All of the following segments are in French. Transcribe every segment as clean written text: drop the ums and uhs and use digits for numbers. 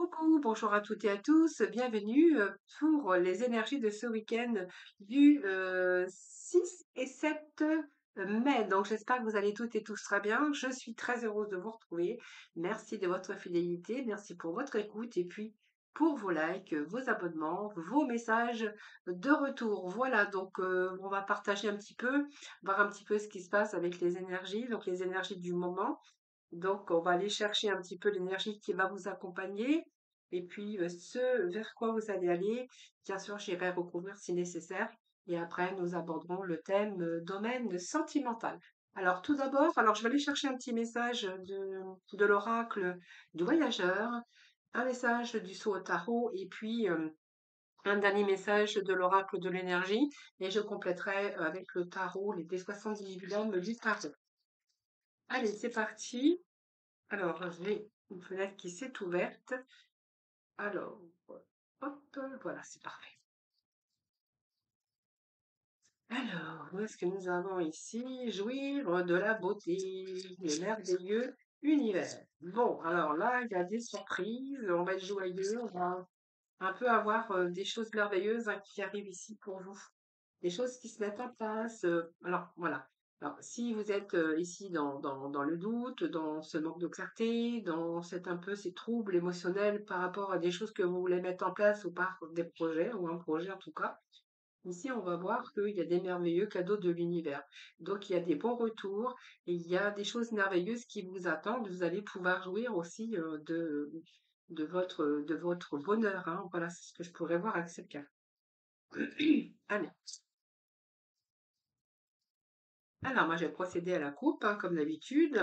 Coucou, bonjour à toutes et à tous, bienvenue pour les énergies de ce week-end du 6 et 7 mai. Donc j'espère que vous allez toutes et tous très bien. Je suis très heureuse de vous retrouver. Merci de votre fidélité, merci pour votre écoute et puis pour vos likes, vos abonnements, vos messages de retour. Voilà, donc on va partager un petit peu, voir un petit peu ce qui se passe avec les énergies, donc les énergies du moment. Donc, on va aller chercher un petit peu l'énergie qui va vous accompagner et puis ce vers quoi vous allez aller. Bien sûr, j'irai recouvrir si nécessaire et après, nous aborderons le thème domaine sentimental. Alors, tout d'abord, alors je vais aller chercher un petit message de l'oracle du voyageur, un message du saut au tarot et puis un dernier message de l'oracle de l'énergie et je compléterai avec le tarot, les D70 du tarot. Allez, c'est parti. Alors, j'ai une fenêtre qui s'est ouverte. Alors, hop, voilà, c'est parfait. Alors, où est-ce que nous avons ici? Jouir de la beauté, le merveilleux univers. Bon, alors là, il y a des surprises, on va être joyeux, on va un peu avoir des choses merveilleuses qui arrivent ici pour vous. Des choses qui se mettent en place. Alors, voilà. Alors, si vous êtes ici dans le doute, dans ce manque de clarté, dans un peu ces troubles émotionnels par rapport à des choses que vous voulez mettre en place ou par des projets, ou un projet en tout cas, ici, on va voir qu'il y a des merveilleux cadeaux de l'univers. Donc, il y a des bons retours et il y a des choses merveilleuses qui vous attendent. Vous allez pouvoir jouir aussi de votre bonheur, hein. Voilà, c'est ce que je pourrais voir avec cette carte. Allez. Alors, moi, j'ai procédé à la coupe, hein, comme d'habitude.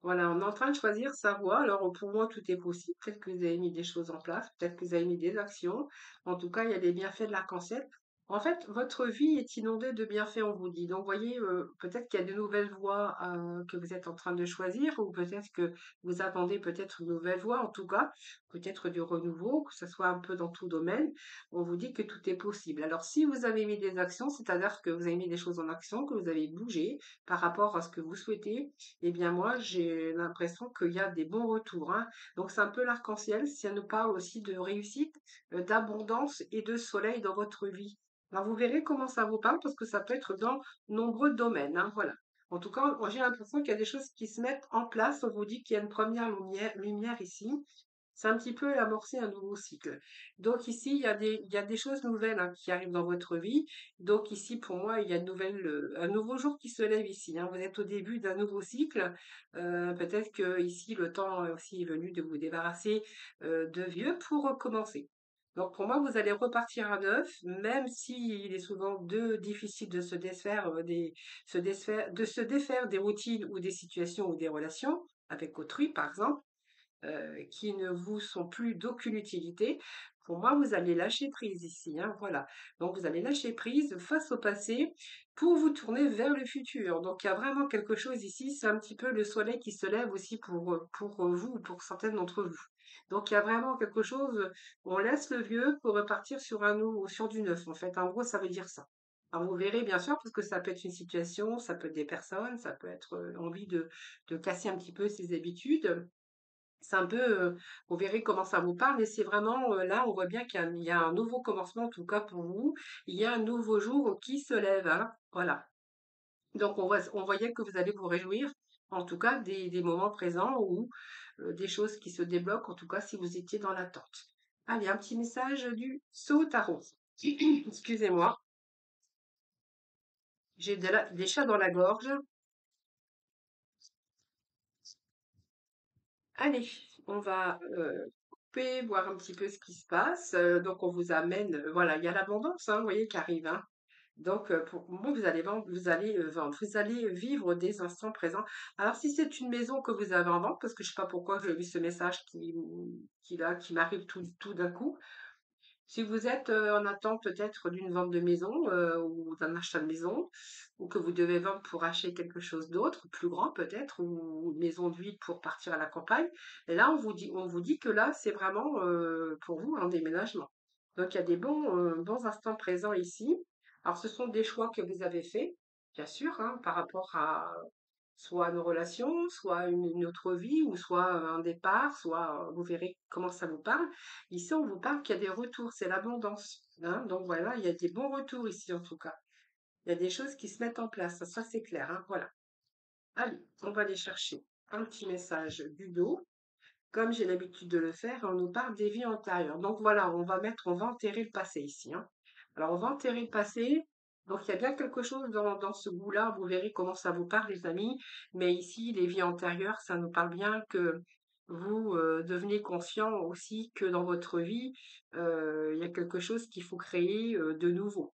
Voilà, on est en train de choisir sa voie. Alors, pour moi, tout est possible. Peut-être que vous avez mis des choses en place, peut-être que vous avez mis des actions. En tout cas, il y a des bienfaits de l'arc-en-ciel. En fait, votre vie est inondée de bienfaits, on vous dit. Donc, voyez, peut-être qu'il y a de nouvelles voies que vous êtes en train de choisir, ou peut-être que vous attendez peut-être une nouvelle voie, en tout cas, peut-être du renouveau, que ce soit un peu dans tout domaine. On vous dit que tout est possible. Alors, si vous avez mis des actions, c'est-à-dire que vous avez mis des choses en action, que vous avez bougé par rapport à ce que vous souhaitez, eh bien moi, j'ai l'impression qu'il y a des bons retours, hein. Donc c'est un peu l'arc-en-ciel, ça nous parle aussi de réussite, d'abondance et de soleil dans votre vie. Alors vous verrez comment ça vous parle parce que ça peut être dans nombreux domaines, hein, voilà. En tout cas, moi j'ai l'impression qu'il y a des choses qui se mettent en place. On vous dit qu'il y a une première lumière ici. C'est un petit peu amorcer un nouveau cycle. Donc ici, il y a des choses nouvelles hein, qui arrivent dans votre vie. Donc ici, pour moi, il y a un nouveau jour qui se lève ici, hein. Vous êtes au début d'un nouveau cycle. Peut-être que ici, le temps aussi est venu de vous débarrasser de vieux pour recommencer. Donc pour moi, vous allez repartir à neuf, même s'il est souvent difficile de se défaire de se défaire des routines ou des situations ou des relations avec autrui, par exemple qui ne vous sont plus d'aucune utilité. Pour moi, vous allez lâcher prise ici, hein, voilà. Donc, vous allez lâcher prise face au passé pour vous tourner vers le futur. Donc, il y a vraiment quelque chose ici, c'est un petit peu le soleil qui se lève aussi pour vous, pour certaines d'entre vous. Donc, il y a vraiment quelque chose, on laisse le vieux pour repartir sur sur du neuf, en fait. En gros, ça veut dire ça. Alors, vous verrez, bien sûr, parce que ça peut être une situation, ça peut être des personnes, ça peut être envie de casser un petit peu ses habitudes. C'est un peu, vous verrez comment ça vous parle, mais c'est vraiment, là, on voit bien il y a un nouveau commencement, en tout cas pour vous. Il y a un nouveau jour qui se lève, hein, voilà. Donc on voyait que vous allez vous réjouir, en tout cas des moments présents ou des choses qui se débloquent, en tout cas si vous étiez dans l'attente. Allez, un petit message du Saut Tarot. Excusez-moi, j'ai des chats dans la gorge. Allez, on va couper, voir un petit peu ce qui se passe. Donc, on vous amène, voilà, il y a l'abondance, hein, vous voyez, qui arrive, hein. Donc, pour moi, vous allez vendre, vous allez vivre des instants présents. Alors, si c'est une maison que vous avez en vente, parce que je sais pas pourquoi j'ai vu ce message qui m'arrive tout d'un coup, si vous êtes en attente peut-être d'une vente de maison ou d'un achat de maison, ou que vous devez vendre pour acheter quelque chose d'autre, plus grand peut-être, ou une maison de vie pour partir à la campagne, et là on vous dit que là c'est vraiment pour vous un déménagement. Donc il y a des bons instants présents ici. Alors ce sont des choix que vous avez faits, bien sûr, hein, par rapport soit une relation, soit une autre vie, ou soit un départ, soit vous verrez comment ça vous parle. Ici, on vous parle qu'il y a des retours, c'est l'abondance, hein. Donc voilà, il y a des bons retours ici en tout cas. Il y a des choses qui se mettent en place, ça c'est clair, hein, voilà. Allez, on va aller chercher un petit message du dos, comme j'ai l'habitude de le faire, on nous parle des vies antérieures. Donc voilà, on va enterrer le passé ici, hein. Alors on va enterrer le passé. Donc il y a bien quelque chose dans ce goût-là. Vous verrez comment ça vous parle, les amis. Mais ici, les vies antérieures, ça nous parle bien que vous devenez conscient aussi que dans votre vie, il y a quelque chose qu'il faut créer de nouveau.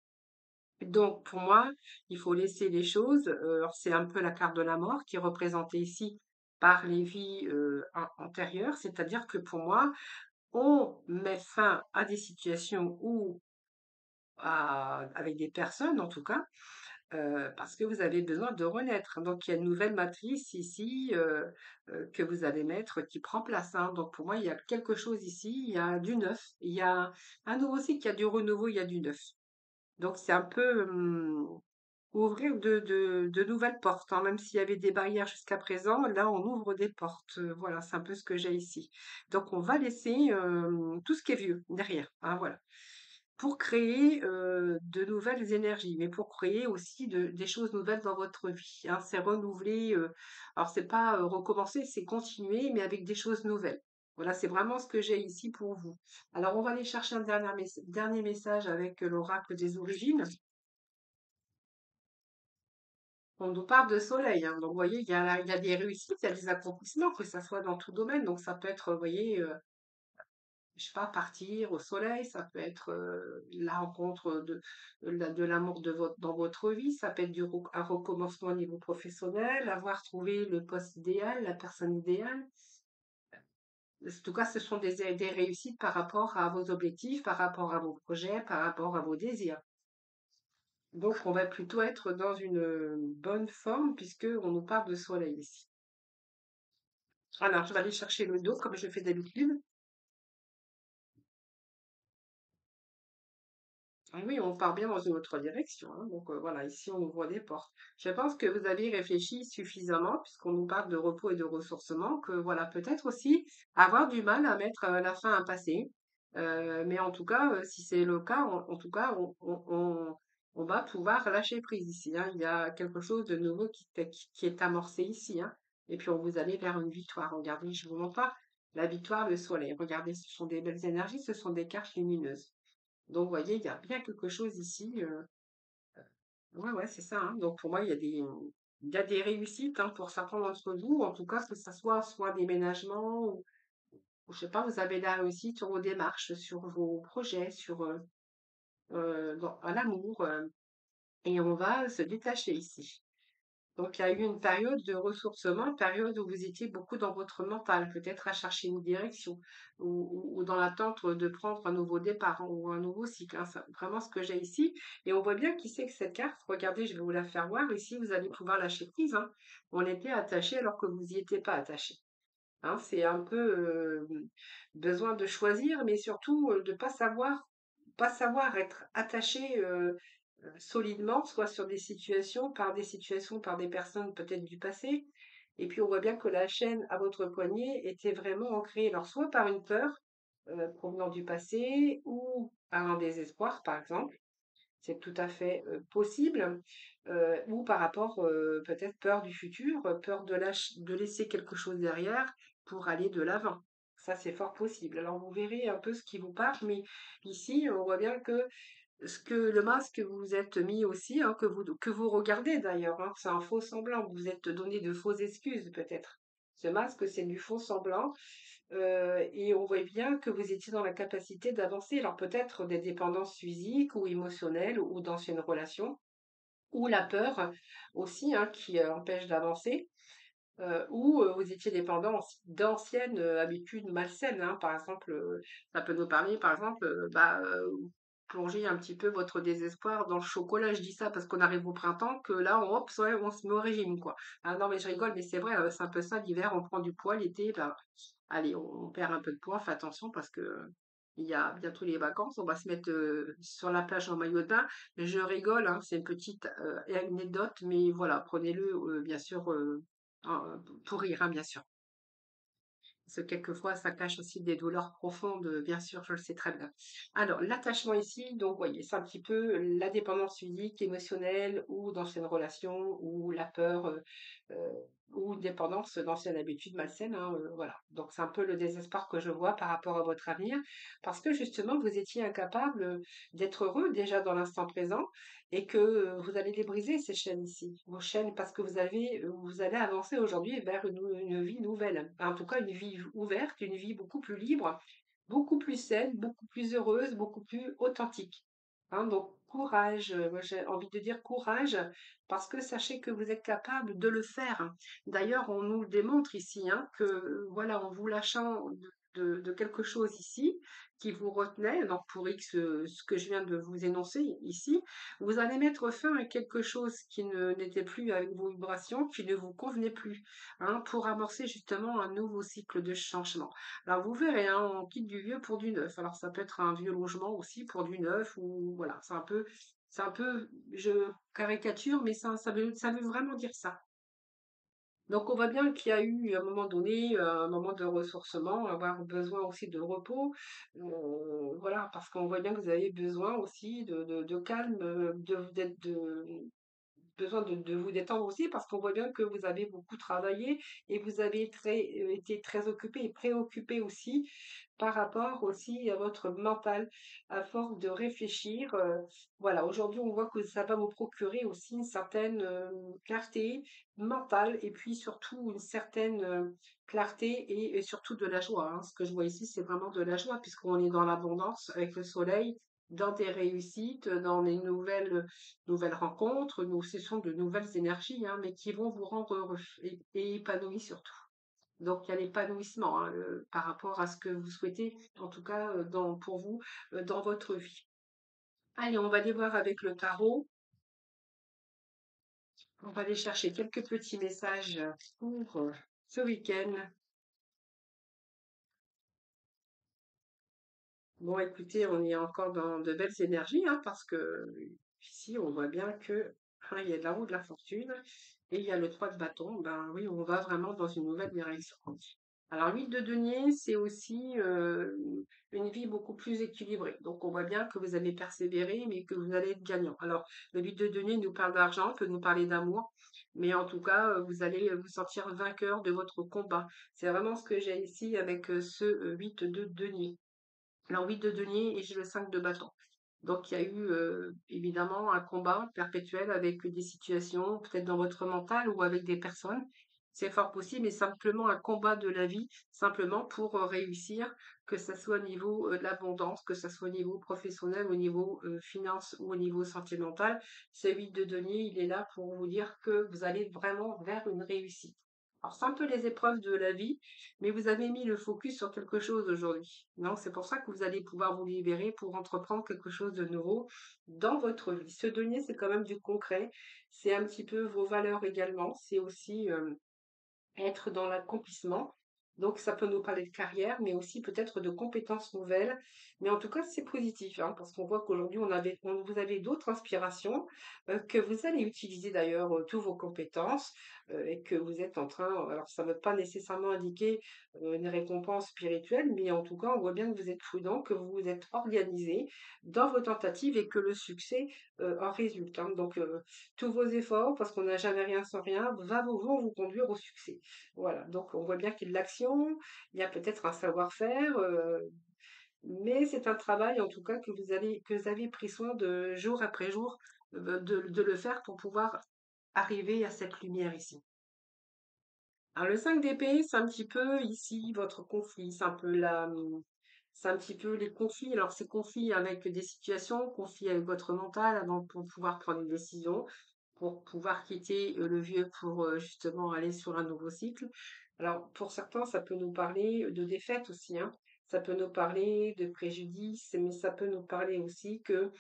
Donc, pour moi, il faut laisser les choses. Alors, c'est un peu la carte de la mort qui est représentée ici par les vies antérieures. C'est-à-dire que pour moi, on met fin à des situations ou avec des personnes, en tout cas, parce que vous avez besoin de renaître. Donc, il y a une nouvelle matrice ici que vous allez mettre qui prend place, hein. Donc, pour moi, il y a quelque chose ici. Il y a du neuf. Il y a un nouveau cycle, il y a du renouveau, il y a du neuf. Donc, c'est un peu ouvrir de nouvelles portes, hein, même s'il y avait des barrières jusqu'à présent, là on ouvre des portes. Voilà, c'est un peu ce que j'ai ici. Donc on va laisser tout ce qui est vieux derrière, hein, voilà. Pour créer de nouvelles énergies, mais pour créer aussi des choses nouvelles dans votre vie, hein. C'est renouveler, alors c'est pas recommencer, c'est continuer, mais avec des choses nouvelles. Voilà, c'est vraiment ce que j'ai ici pour vous. Alors on va aller chercher un dernier message avec l'oracle des origines. On nous parle de soleil, hein. Donc, vous voyez, il y a des réussites, il y a des accomplissements, que ça soit dans tout domaine. Donc, ça peut être, vous voyez, je sais pas, partir au soleil, ça peut être la rencontre de l'amour dans votre vie, ça peut être un recommencement au niveau professionnel, avoir trouvé le poste idéal, la personne idéale. En tout cas, ce sont des réussites par rapport à vos objectifs, par rapport à vos projets, par rapport à vos désirs. Donc, on va plutôt être dans une bonne forme puisque on nous parle de soleil ici. Alors, je vais aller chercher le dos comme je fais d'habitude. Ah oui, on part bien dans une autre direction, hein. Donc voilà, ici on ouvre des portes. Je pense que vous avez réfléchi suffisamment, puisqu'on nous parle de repos et de ressourcement, que voilà, peut-être aussi avoir du mal à mettre la fin à un passé. Mais en tout cas, si c'est le cas, en tout cas, on va pouvoir lâcher prise ici, hein. Il y a quelque chose de nouveau qui est amorcé ici, hein. Et puis on vous allez vers une victoire. Regardez, je vous montre pas la victoire, le soleil. Regardez, ce sont des belles énergies, ce sont des cartes lumineuses. Donc, vous voyez, il y a bien quelque chose ici. Ouais, ouais, c'est ça, hein. Donc, pour moi, il y a des réussites, hein, pour certains d'entre vous. En tout cas, que ça soit un déménagement ou je sais pas, vous avez la réussite sur vos démarches, sur vos projets, à l'amour. Et on va se détacher ici. Donc, il y a eu une période de ressourcement, une période où vous étiez beaucoup dans votre mental, peut-être à chercher une direction ou dans l'attente de prendre un nouveau départ, hein, ou un nouveau cycle, hein. C'est vraiment ce que j'ai ici. Et on voit bien qui c'est que cette carte. Regardez, je vais vous la faire voir. Ici, vous allez pouvoir lâcher prise, hein. On était attaché alors que vous n'y étiez pas attaché, hein. C'est un peu besoin de choisir, mais surtout de pas savoir être attaché solidement, soit sur des situations, par des personnes peut-être du passé. Et puis on voit bien que la chaîne à votre poignet était vraiment ancrée, alors soit par une peur provenant du passé ou par un désespoir, par exemple. C'est tout à fait possible. Ou par rapport, peut-être peur du futur, peur de laisser quelque chose derrière pour aller de l'avant. Ça, c'est fort possible. Alors, vous verrez un peu ce qui vous parle, mais ici, on voit bien que le masque que vous vous êtes mis aussi, hein, que vous regardez d'ailleurs, hein, c'est un faux semblant. Vous vous êtes donné de fausses excuses, peut-être. Ce masque, c'est du faux semblant. Et on voit bien que vous étiez dans la capacité d'avancer. Alors peut-être des dépendances physiques ou émotionnelles ou d'anciennes relations, ou la peur aussi, hein, qui empêche d'avancer, ou vous étiez dépendant d'anciennes habitudes malsaines, hein. Par exemple, ça peut nous parler, par exemple, plonger un petit peu votre désespoir dans le chocolat. Je dis ça parce qu'on arrive au printemps, que là, hop, ouais, on se met au régime, quoi. Ah non, mais je rigole, mais c'est vrai, c'est un peu ça. L'hiver, on prend du poids, l'été, ben, allez, on perd un peu de poids. Fais attention parce que il y a bientôt les vacances. On va se mettre sur la plage en maillot de bain. Je rigole, hein, c'est une petite anecdote, mais voilà, prenez-le bien sûr pour rire, hein, bien sûr. Parce que quelquefois, ça cache aussi des douleurs profondes, bien sûr, je le sais très bien. Alors, l'attachement ici, donc, vous voyez, c'est un petit peu la dépendance physique, émotionnelle, ou d'anciennes relations, ou la peur, euh, ou dépendance d'anciennes habitudes malsaines, hein, voilà. Donc, c'est un peu le désespoir que je vois par rapport à votre avenir, parce que justement, vous étiez incapable d'être heureux déjà dans l'instant présent, et que vous allez les briser, ces chaînes ici, vos chaînes, parce que vous allez avancer aujourd'hui vers une vie nouvelle, en tout cas une vie ouverte, une vie beaucoup plus libre, beaucoup plus saine, beaucoup plus heureuse, beaucoup plus authentique. Hein, donc courage, moi j'ai envie de dire courage, parce que sachez que vous êtes capable de le faire. D'ailleurs, on nous le démontre ici, hein, que voilà, en vous lâchant de quelque chose ici, qui vous retenait, donc pour X, ce que je viens de vous énoncer ici, vous allez mettre fin à quelque chose qui n'était plus avec vos vibrations, qui ne vous convenait plus, hein, pour amorcer justement un nouveau cycle de changement. Alors vous verrez, hein, on quitte du vieux pour du neuf. Alors ça peut être un vieux logement aussi pour du neuf, ou voilà, c'est un peu, je caricature, mais ça veut vraiment dire ça. Donc on voit bien qu'il y a eu à un moment donné, un moment de ressourcement, avoir besoin aussi de repos, voilà, parce qu'on voit bien que vous avez besoin aussi de calme, besoin de vous détendre aussi, parce qu'on voit bien que vous avez beaucoup travaillé et vous avez été très occupé et préoccupé aussi par rapport aussi à votre mental, à force de réfléchir. Voilà, aujourd'hui, on voit que ça va vous procurer aussi une certaine clarté mentale, et puis surtout une certaine clarté, et surtout de la joie, hein. Ce que je vois ici, c'est vraiment de la joie, puisqu'on est dans l'abondance avec le soleil, dans des réussites, dans les nouvelles rencontres. Nous, ce sont de nouvelles énergies, hein, mais qui vont vous rendre heureux et épanouis surtout. Donc, il y a l'épanouissement, hein, par rapport à ce que vous souhaitez, en tout cas pour vous, dans votre vie. Allez, on va aller voir avec le tarot. On va aller chercher quelques petits messages pour ce week-end. Bon, écoutez, on est encore dans de belles énergies, hein, parce que ici, on voit bien que hein, il y a de la roue de la fortune et il y a le 3 de bâton. Ben oui, on va vraiment dans une nouvelle direction. Alors, 8 de denier, c'est aussi une vie beaucoup plus équilibrée. Donc, on voit bien que vous allez persévérer, mais que vous allez être gagnant. Alors, le 8 de denier nous parle d'argent, peut nous parler d'amour, mais en tout cas, vous allez vous sentir vainqueur de votre combat. C'est vraiment ce que j'ai ici avec ce 8 de denier. Alors 8 de denier et j'ai le 5 de bâton. Donc il y a eu évidemment un combat perpétuel avec des situations, peut-être dans votre mental ou avec des personnes. C'est fort possible, mais simplement un combat de la vie, simplement pour réussir, que ce soit au niveau de l'abondance, que ce soit au niveau professionnel, au niveau finance ou au niveau sentimental. Ce 8 de denier, il est là pour vous dire que vous allez vraiment vers une réussite. Alors, c'est un peu les épreuves de la vie, mais vous avez mis le focus sur quelque chose aujourd'hui. Donc, c'est pour ça que vous allez pouvoir vous libérer pour entreprendre quelque chose de nouveau dans votre vie. Se donner, c'est quand même du concret. C'est un petit peu vos valeurs également. C'est aussi être dans l'accomplissement. Donc, ça peut nous parler de carrière, mais aussi peut-être de compétences nouvelles. Mais en tout cas, c'est positif, hein, parce qu'on voit qu'aujourd'hui, vous avez d'autres inspirations, que vous allez utiliser d'ailleurs toutes vos compétences, et que vous êtes en train, alors ça ne veut pas nécessairement indiquer une récompense spirituelle, mais en tout cas, on voit bien que vous êtes prudent, que vous vous êtes organisé dans vos tentatives et que le succès en résulte, hein. Donc, tous vos efforts, parce qu'on n'a jamais rien sans rien, vont vous conduire au succès. Voilà, donc on voit bien qu'il y a de l'action, il y a peut-être un savoir-faire, mais c'est un travail en tout cas que vous avez pris soin de jour après jour de le faire pour pouvoir arriver à cette lumière ici. Alors le 5 d'épée, c'est un petit peu ici votre conflit, c'est un petit peu les conflits. Alors c'est conflits avec des situations, conflits avec votre mental avant pour pouvoir prendre une décision, pour pouvoir quitter le vieux pour justement aller sur un nouveau cycle. Alors pour certains, ça peut nous parler de défaite aussi, hein. Ça peut nous parler de préjudice, mais ça peut nous parler aussi que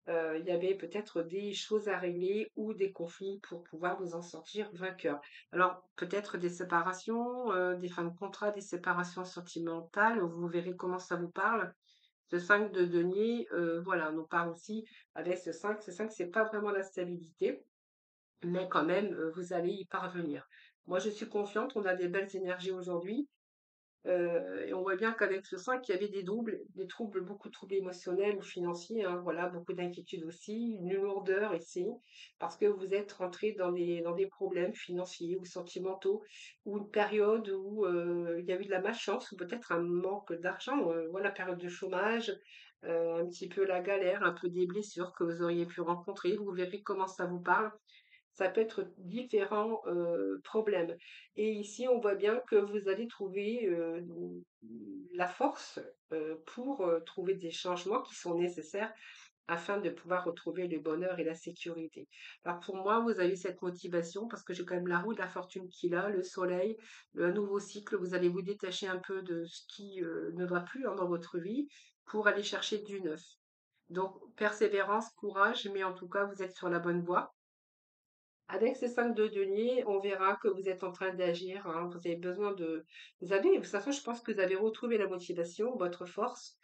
il y avait peut-être des choses à régler ou des conflits pour pouvoir vous en sortir vainqueur. Alors, peut-être des séparations, des fins de contrat, des séparations sentimentales, vous verrez comment ça vous parle. Ce 5 de denier, voilà, nous parle aussi avec ce 5. Ce 5, c'est pas vraiment la stabilité, mais quand même, vous allez y parvenir. Moi, je suis confiante, on a des belles énergies aujourd'hui. Et on voit bien qu'avec ce 5, il y avait des troubles, beaucoup de troubles émotionnels ou financiers, hein, voilà, beaucoup d'inquiétudes aussi, une lourdeur ici, parce que vous êtes rentré dans des problèmes financiers ou sentimentaux, ou une période où il y a eu de la malchance, ou peut-être un manque d'argent, voilà, période de chômage, un petit peu la galère, un peu des blessures que vous auriez pu rencontrer, vous verrez comment ça vous parle. Ça peut être différents problèmes. Et ici, on voit bien que vous allez trouver la force pour trouver des changements qui sont nécessaires afin de pouvoir retrouver le bonheur et la sécurité. Alors pour moi, vous avez cette motivation parce que j'ai quand même la roue de la fortune qui est là, le soleil, un nouveau cycle. Vous allez vous détacher un peu de ce qui ne va plus, hein, dans votre vie pour aller chercher du neuf. Donc persévérance, courage, mais en tout cas, vous êtes sur la bonne voie. Avec ces 5 de denier, on verra que vous êtes en train d'agir, hein. Vous avez besoin de de toute façon, je pense que vous avez retrouvé la motivation, votre force,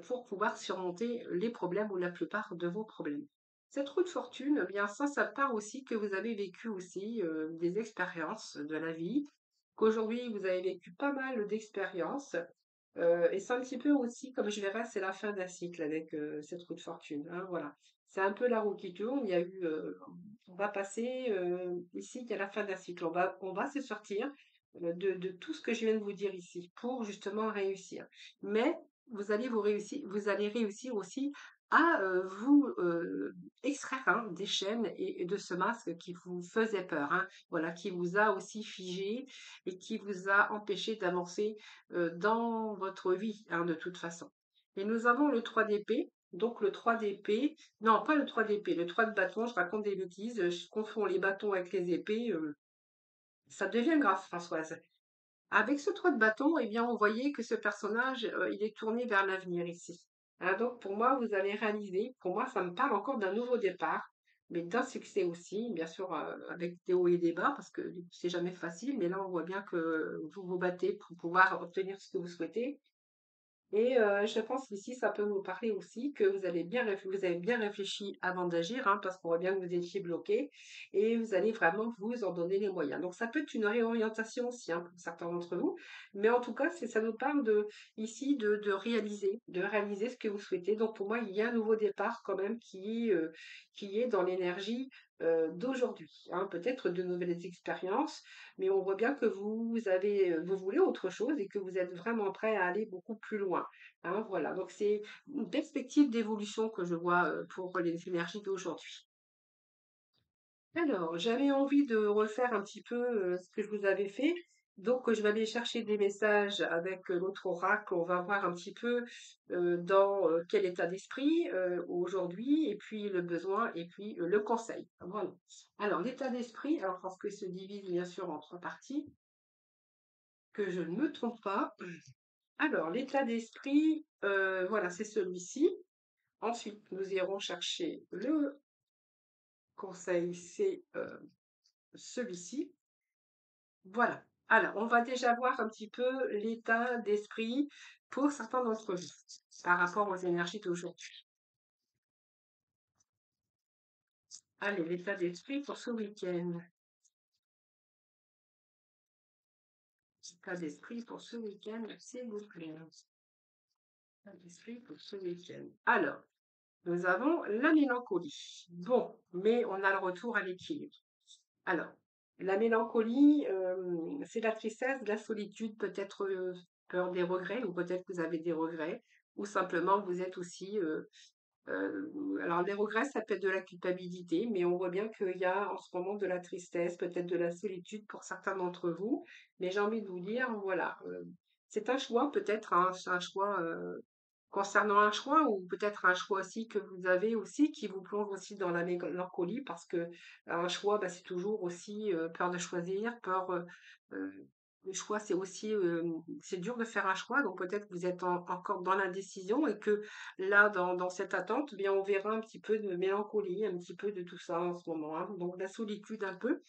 pour pouvoir surmonter les problèmes ou la plupart de vos problèmes. Cette roue de fortune, eh bien ça part aussi que vous avez vécu aussi, des expériences de la vie, qu'aujourd'hui vous avez vécu pas mal d'expériences, et c'est un petit peu aussi, comme je verrais, c'est la fin d'un cycle avec cette roue de fortune, hein, voilà. C'est un peu la roue qui tourne. Il y a eu, on va passer ici, il y a la fin d'un cycle. On va se sortir de tout ce que je viens de vous dire ici pour justement réussir. Mais vous allez réussir aussi à vous extraire, hein, des chaînes et de ce masque qui vous faisait peur, hein, voilà, qui vous a aussi figé et qui vous a empêché d'avancer dans votre vie, hein, de toute façon. Et nous avons le 3 d'épée. Donc le 3 d'épée, non pas le 3 d'épée, le 3 de bâton, je raconte des bêtises, je confonds les bâtons avec les épées, ça devient grave, Françoise. Avec ce 3 de bâton, eh bien, on voyait que ce personnage, il est tourné vers l'avenir ici. Hein, donc pour moi, vous allez réaliser, pour moi, ça me parle encore d'un nouveau départ, mais d'un succès aussi, bien sûr, avec des hauts et des bas, parce que c'est jamais facile, mais là, on voit bien que vous vous battez pour pouvoir obtenir ce que vous souhaitez. Et je pense qu'ici, ça peut vous parler aussi que vous avez bien réfléchi avant d'agir, hein, parce qu'on voit bien que vous étiez bloqué et vous allez vraiment vous en donner les moyens. Donc ça peut être une réorientation aussi, hein, pour certains d'entre vous, mais en tout cas, ça nous parle ici de réaliser ce que vous souhaitez. Donc pour moi, il y a un nouveau départ quand même qui est dans l'énergie d'aujourd'hui, hein, peut-être de nouvelles expériences, mais on voit bien que vous voulez autre chose et que vous êtes vraiment prêt à aller beaucoup plus loin, hein, voilà. Donc c'est une perspective d'évolution que je vois pour les énergies d'aujourd'hui. Alors, j'avais envie de refaire un petit peu ce que je vous avais fait. Donc, je vais aller chercher des messages avec l'autre oracle. On va voir un petit peu dans quel état d'esprit aujourd'hui, et puis le besoin, et puis le conseil. Voilà. Alors, l'état d'esprit, alors parce que se divise bien sûr en trois parties, que je ne me trompe pas. Alors, l'état d'esprit, voilà, c'est celui-ci. Ensuite, nous irons chercher le conseil, c'est celui-ci. Voilà. Alors, on va déjà voir un petit peu l'état d'esprit pour certains d'entre vous par rapport aux énergies d'aujourd'hui. Allez, l'état d'esprit pour ce week-end. L'état d'esprit pour ce week-end, s'il vous plaît. L'état d'esprit pour ce week-end. Alors, nous avons la mélancolie. Bon, mais on a le retour à l'équilibre. Alors, la mélancolie, c'est la tristesse, la solitude, peut-être peur des regrets, ou peut-être que vous avez des regrets, ou simplement vous êtes aussi alors les regrets, ça peut être de la culpabilité, mais on voit bien qu'il y a en ce moment de la tristesse, peut-être de la solitude pour certains d'entre vous. Mais j'ai envie de vous dire, voilà, c'est un choix peut-être, hein, c'est un choix concernant un choix ou peut-être un choix aussi que vous avez aussi qui vous plonge aussi dans la mélancolie parce que un choix, bah, c'est toujours aussi peur de choisir, peur. Euh, le choix, c'est aussi, c'est dur de faire un choix, donc peut-être que vous êtes encore dans l'indécision et que là, dans cette attente, eh bien, on verra un petit peu de mélancolie, un petit peu de tout ça en ce moment, hein. Donc la solitude un peu,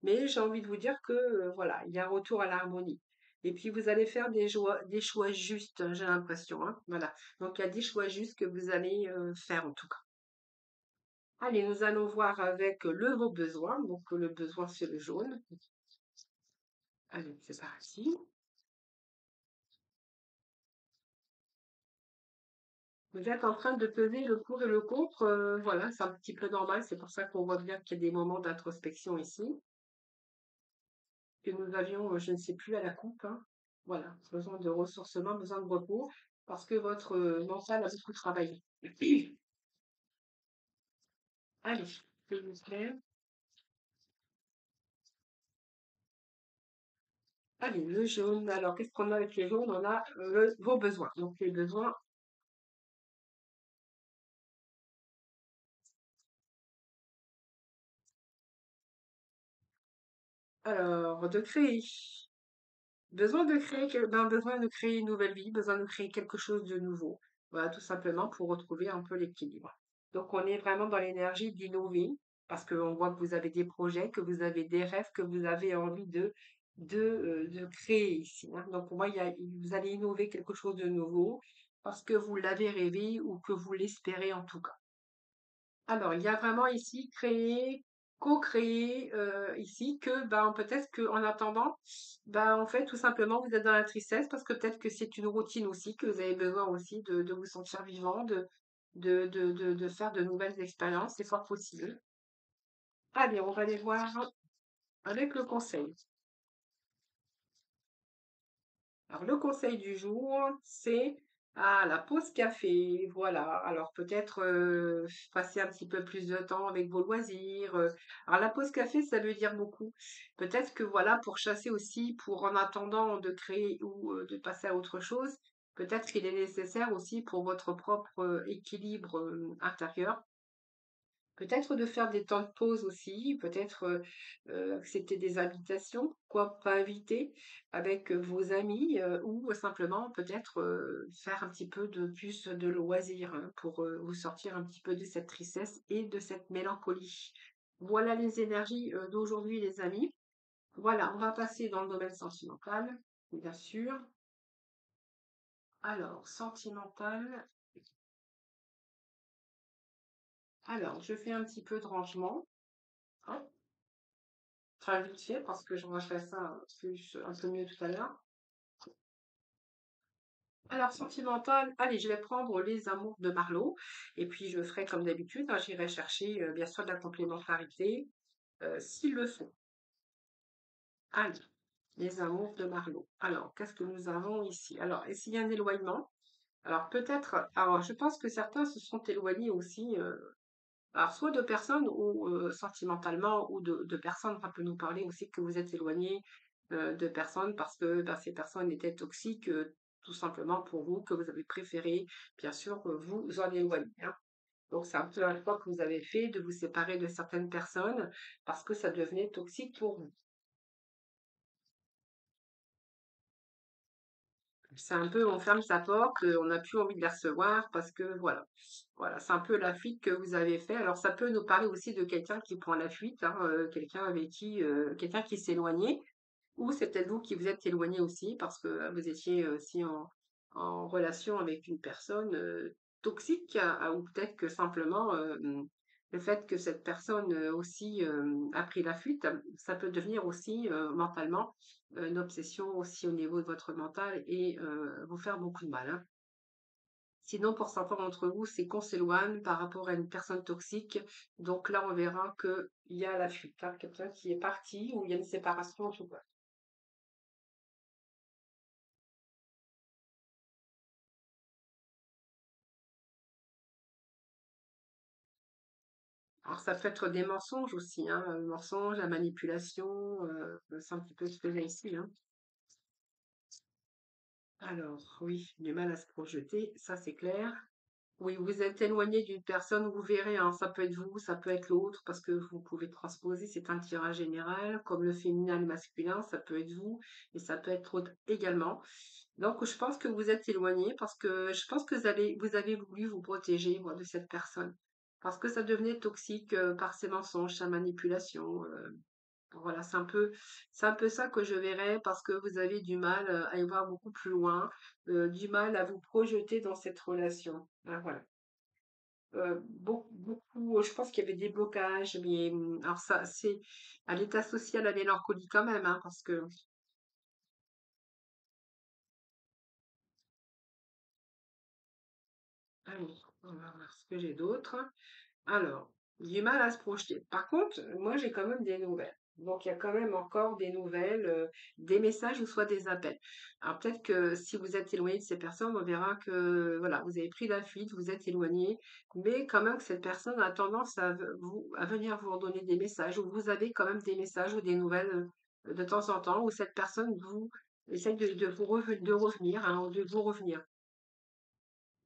mais j'ai envie de vous dire que voilà, il y a un retour à l'harmonie. Et puis vous allez faire des choix justes, j'ai l'impression, hein. Voilà. Donc il y a des choix justes que vous allez faire en tout cas. Allez, nous allons voir avec le vos besoins. Donc le besoin c'est le jaune. Allez, c'est parti. Vous êtes en train de peser le pour et le contre. Voilà, c'est un petit peu normal. C'est pour ça qu'on voit bien qu'il y a des moments d'introspection ici, que nous avions, je ne sais plus, à la coupe, hein. Voilà, besoin de ressourcement, besoin de repos, parce que votre mental a beaucoup travaillé. Allez, s'il vous plaît. Allez, le jaune. Alors, qu'est-ce qu'on a avec le jaune? On a vos besoins. Donc, les besoins, alors, de créer. Besoin de créer une nouvelle vie, besoin de créer quelque chose de nouveau. Voilà, tout simplement pour retrouver un peu l'équilibre. Donc, on est vraiment dans l'énergie d'innover parce qu'on voit que vous avez des projets, que vous avez des rêves, que vous avez envie de créer ici, hein. Donc, pour moi, vous allez innover quelque chose de nouveau parce que vous l'avez rêvé ou que vous l'espérez en tout cas. Alors, il y a vraiment ici créer, co-créer ici que ben peut-être que en attendant, ben en fait tout simplement vous êtes dans la tristesse parce que peut-être que c'est une routine aussi, que vous avez besoin aussi de vous sentir vivant, de faire de nouvelles expériences, c'est fort possible. Allez, on va aller voir avec le conseil. Alors, le conseil du jour, c'est la pause café. Voilà. Alors, peut-être passer un petit peu plus de temps avec vos loisirs. Alors, la pause café, ça veut dire beaucoup. Peut-être que voilà, pour chasser aussi, pour en attendant de créer ou de passer à autre chose, peut-être qu'il est nécessaire aussi pour votre propre équilibre intérieur. Peut-être de faire des temps de pause aussi, peut-être accepter des invitations, pourquoi pas inviter avec vos amis ou simplement peut-être faire un petit peu de plus de loisirs hein, pour vous sortir un petit peu de cette tristesse et de cette mélancolie. Voilà les énergies d'aujourd'hui, les amis. Voilà, on va passer dans le domaine sentimental, bien sûr. Alors, sentimental. Alors, je fais un petit peu de rangement. Hop. Très vite fait parce que je rangerai ça plus, un peu mieux tout à l'heure. Alors, sentimental, allez, je vais prendre les amours de Marlowe et puis je ferai comme d'habitude, hein, j'irai chercher bien sûr de la complémentarité s'il le faut. Allez, les amours de Marlowe. Alors, qu'est-ce que nous avons ici? Alors, est-ce qu'il y a un éloignement? Alors, peut-être, alors je pense que certains se sont éloignés aussi alors, soit de personnes ou sentimentalement ou de personnes, ça peut nous parler aussi que vous êtes éloigné de personnes parce que ben, ces personnes étaient toxiques tout simplement pour vous, que vous avez préféré, bien sûr, vous en éloigner, hein. Donc, c'est un peu un choix que vous avez fait de vous séparer de certaines personnes parce que ça devenait toxique pour vous. C'est un peu, on ferme sa porte, on n'a plus envie de les recevoir parce que voilà. Voilà, c'est un peu la fuite que vous avez fait. Alors ça peut nous parler aussi de quelqu'un qui prend la fuite, hein, quelqu'un avec qui, quelqu'un qui s'est éloigné, ou c'est peut-être vous qui vous êtes éloigné aussi parce que vous étiez aussi en relation avec une personne toxique, ou peut-être que simplement le fait que cette personne aussi a pris la fuite, ça peut devenir aussi mentalement une obsession aussi au niveau de votre mental et vous faire beaucoup de mal, hein. Sinon, pour certains d'entre vous, c'est qu'on s'éloigne par rapport à une personne toxique. Donc là, on verra qu'il y a la fuite, hein, quelqu'un qui est parti ou il y a une séparation en tout cas. Alors ça peut être des mensonges aussi, hein, mensonges, la manipulation, c'est un petit peu ce que j'ai ici, hein. Alors oui, du mal à se projeter, ça c'est clair. Oui, vous êtes éloigné d'une personne, vous verrez, hein, ça peut être vous, ça peut être l'autre, parce que vous pouvez transposer, c'est un tirage général, comme le féminin et le masculin, ça peut être vous, et ça peut être autre également. Donc, je pense que vous êtes éloigné parce que je pense que vous avez voulu vous protéger, moi, de cette personne. Parce que ça devenait toxique par ses mensonges, sa manipulation. Voilà, c'est un peu ça que je verrais parce que vous avez du mal à y voir beaucoup plus loin, du mal à vous projeter dans cette relation. Ah, voilà. Beaucoup, je pense qu'il y avait des blocages, mais alors ça, c'est à l'état social, à la mélancolie quand même, hein, parce que Alors, on va voir ce que j'ai d'autre. Alors, du mal à se projeter. Par contre, moi, j'ai quand même des nouvelles. Donc, il y a quand même encore des nouvelles, des messages ou soit des appels. Alors, peut-être que si vous êtes éloigné de ces personnes, on verra que, voilà, vous avez pris la fuite, vous êtes éloigné, mais quand même que cette personne a tendance à venir vous redonner des messages, ou vous avez quand même des messages ou des nouvelles de temps en temps, où cette personne vous essaye de revenir, hein, de vous revenir.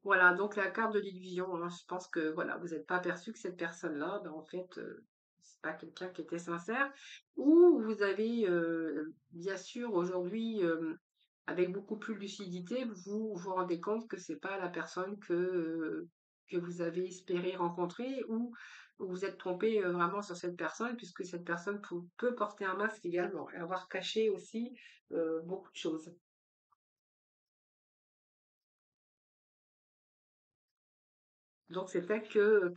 Voilà, donc la carte de l'illusion, hein, je pense que voilà, vous n'êtes pas perçu que cette personne-là, ben, en fait, c'est pas quelqu'un qui était sincère. Ou vous avez, bien sûr, aujourd'hui, avec beaucoup plus de lucidité, vous vous rendez compte que c'est pas la personne que vous avez espéré rencontrer, ou vous vous êtes trompé vraiment sur cette personne, puisque cette personne peut porter un masque également et avoir caché aussi beaucoup de choses. Donc c'est peut-être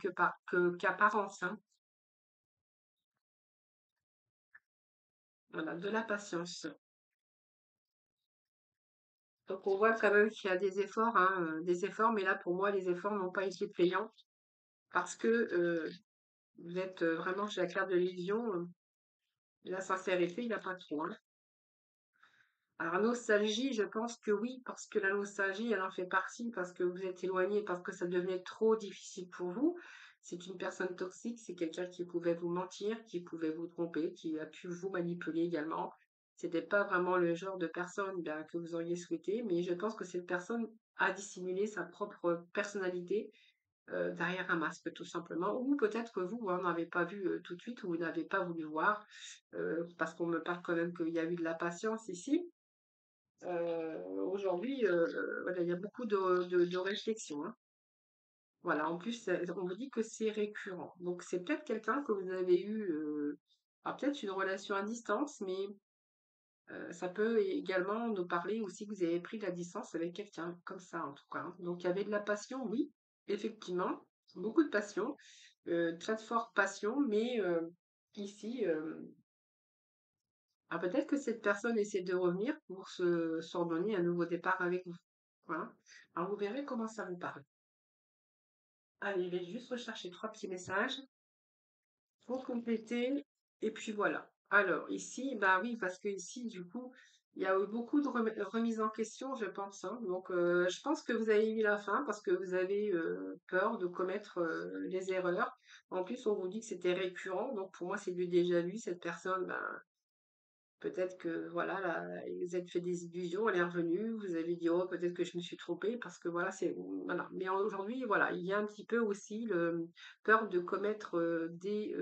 qu'apparence, hein. Voilà, de la patience. Donc on voit quand même qu'il y a des efforts, mais là pour moi les efforts n'ont pas été payants parce que vous êtes vraiment chez la carte de l'illusion, la sincérité, il n'y a pas trop, hein. Alors nostalgie, je pense que oui, parce que la nostalgie, elle en fait partie, parce que vous êtes éloigné, parce que ça devenait trop difficile pour vous. C'est une personne toxique, c'est quelqu'un qui pouvait vous mentir, qui pouvait vous tromper, qui a pu vous manipuler également. C'était pas vraiment le genre de personne ben, que vous auriez souhaité, mais je pense que cette personne a dissimulé sa propre personnalité derrière un masque, tout simplement. Ou peut-être que vous, hein, n'avez pas vu tout de suite, ou vous n'avez pas voulu voir, parce qu'on me parle quand même qu'il y a eu de la patience ici. Aujourd'hui, voilà, il y a beaucoup de réflexion, hein. Voilà, en plus, on vous dit que c'est récurrent. Donc, c'est peut-être quelqu'un que vous avez eu, peut-être une relation à distance, mais ça peut également nous parler aussi que vous avez pris de la distance avec quelqu'un, comme ça en tout cas, hein. Donc, il y avait de la passion, oui, effectivement, beaucoup de passion, très forte passion, mais ici, peut-être que cette personne essaie de revenir pour s'en donner un nouveau départ avec vous. Voilà. Alors vous verrez comment ça vous parle. Allez, je vais juste rechercher trois petits messages pour compléter. Et puis voilà. Alors ici, bah oui, parce que ici, du coup, il y a eu beaucoup de remises en question, je pense, hein. Donc je pense que vous avez mis la fin parce que vous avez peur de commettre les erreurs. En plus, on vous dit que c'était récurrent. Donc pour moi, c'est du déjà vu. Cette personne, ben, peut-être que voilà, là, vous êtes fait des illusions, elle est revenue, vous avez dit oh peut-être que je me suis trompée parce que voilà, c'est voilà. Mais aujourd'hui, voilà, il y a un petit peu aussi le peur de commettre des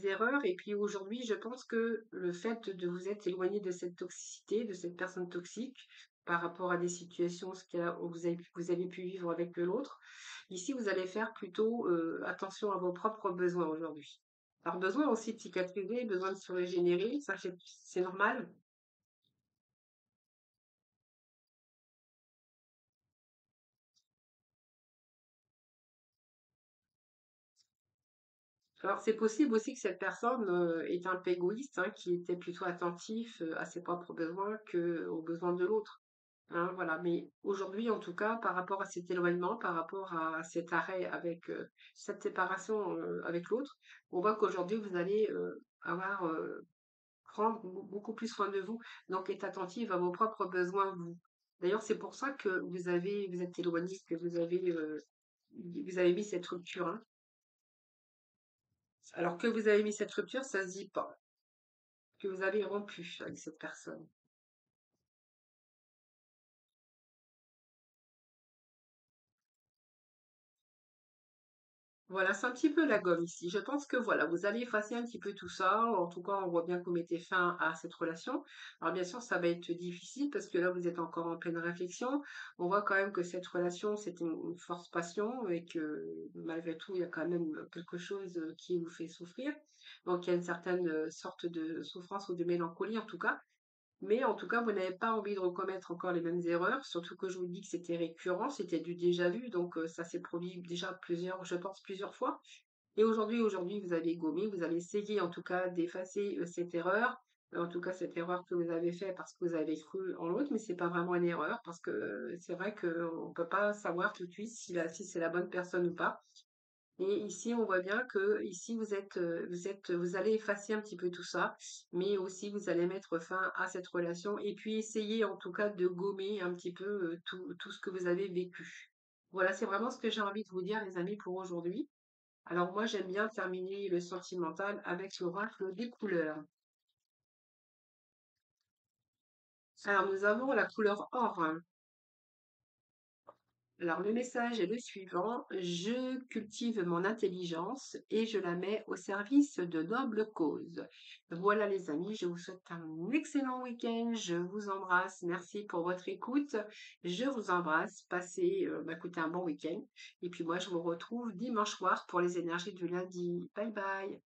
erreurs. Et puis aujourd'hui, je pense que le fait de vous être éloigné de cette toxicité, de cette personne toxique, par rapport à des situations où vous avez pu vivre avec l'autre, ici vous allez faire plutôt attention à vos propres besoins aujourd'hui. Alors, besoin aussi de cicatriser, besoin de se régénérer, ça c'est normal. Alors, c'est possible aussi que cette personne est un peu égoïste, hein, qui était plutôt attentif à ses propres besoins qu'aux besoins de l'autre, hein, voilà. Mais aujourd'hui, en tout cas, par rapport à cet éloignement, par rapport à cet arrêt avec cette séparation avec l'autre, on voit qu'aujourd'hui, vous allez avoir prendre beaucoup plus soin de vous, donc être attentive à vos propres besoins, vous. D'ailleurs, c'est pour ça que vous êtes éloigné, que vous avez mis cette rupture, hein. Alors que vous avez mis cette rupture, ça se dit pas, que vous avez rompu avec cette personne. Voilà, c'est un petit peu la gomme ici. Je pense que voilà, vous allez effacer un petit peu tout ça. En tout cas, on voit bien que vous mettez fin à cette relation. Alors bien sûr, ça va être difficile parce que là, vous êtes encore en pleine réflexion. On voit quand même que cette relation, c'est une force passion et que malgré tout, il y a quand même quelque chose qui vous fait souffrir. Donc, il y a une certaine sorte de souffrance ou de mélancolie en tout cas. Mais en tout cas, vous n'avez pas envie de recommettre encore les mêmes erreurs, surtout que je vous dis que c'était récurrent, c'était du déjà vu, donc ça s'est produit déjà je pense plusieurs fois. Et aujourd'hui, vous avez gommé, vous avez essayé en tout cas d'effacer cette erreur. en tout cas cette erreur que vous avez fait parce que vous avez cru en l'autre, mais c'est pas vraiment une erreur parce que c'est vrai qu'on peut pas savoir tout de suite si c'est la bonne personne ou pas. Et ici, on voit bien que ici vous allez effacer un petit peu tout ça, mais aussi vous allez mettre fin à cette relation et puis essayer en tout cas de gommer un petit peu tout ce que vous avez vécu. Voilà, c'est vraiment ce que j'ai envie de vous dire, les amis, pour aujourd'hui. Alors moi, j'aime bien terminer le sentimental avec l'oracle des couleurs. Alors nous avons la couleur or. Alors, le message est le suivant: je cultive mon intelligence et je la mets au service de nobles causes. Voilà, les amis, je vous souhaite un excellent week-end. Je vous embrasse. Merci pour votre écoute. Je vous embrasse. Passez, écoutez, un bon week-end. Et puis moi, je vous retrouve dimanche soir pour les énergies du lundi. Bye bye.